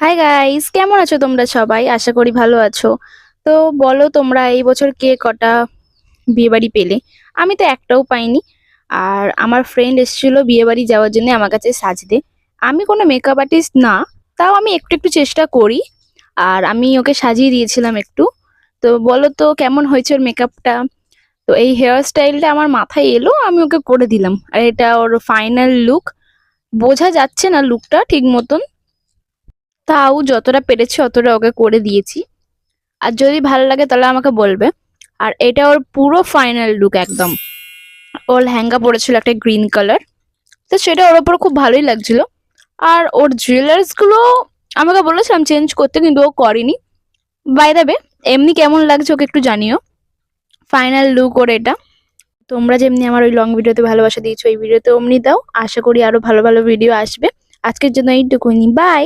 Hi guys, কেমন আছো তোমরা সবাই? আশা করি ভালো আছো। তো বলো, তোমরা এই বছর কে কটা বিয়ে বাড়ি পেলে? আমি তো একটাও পাইনি। আর আমার ফ্রেন্ড এসেছিল বিয়ে বাড়ি যাওয়ার জন্য আমার কাছে সাজতে। আমি কোনো মেকআপ আর্টিস্ট না, তাও আমি একটু একটু চেষ্টা করি। আর আমি ওকে সাজিয়ে দিয়েছিলাম একটু। তো বলো তো কেমন হয়েছে ওর মেকআপটা? তো এই হেয়ার স্টাইলটা আমার মাথায় এলো, আমি ওকে করে দিলাম। আর এটা ওর ফাইনাল লুক। বোঝা যাচ্ছে না লুকটা ঠিক মতন, তাও যতটা পেরেছি অতটা ওকে করে দিয়েছি। আর যদি ভালো লাগে তাহলে আমাকে বলবে। আর এটা ওর পুরো ফাইনাল লুক একদম। ওর লেহেঙ্গা পরেছিল একটা গ্রিন কালার, তো সেটা ওর ওপর খুব ভালোই লাগছিল। আর ওর জুয়েলার্স গুলো আমাকে বলেছিলাম চেঞ্জ করতে, কিন্তু ও করেনি। বাই দ্য বে, এমনি কেমন লাগছে ওকে একটু জানিও। ফাইনাল লুক ওর এটা। তোমরা যেমনি আমার ওই লং ভিডিওতে ভালোবাসা দিয়েছো, এই ভিডিওতে অমনি দাও। আশা করি আরো ভালো ভালো ভিডিও আসবে। আজকের জন্য এইটুকুনি, বাই।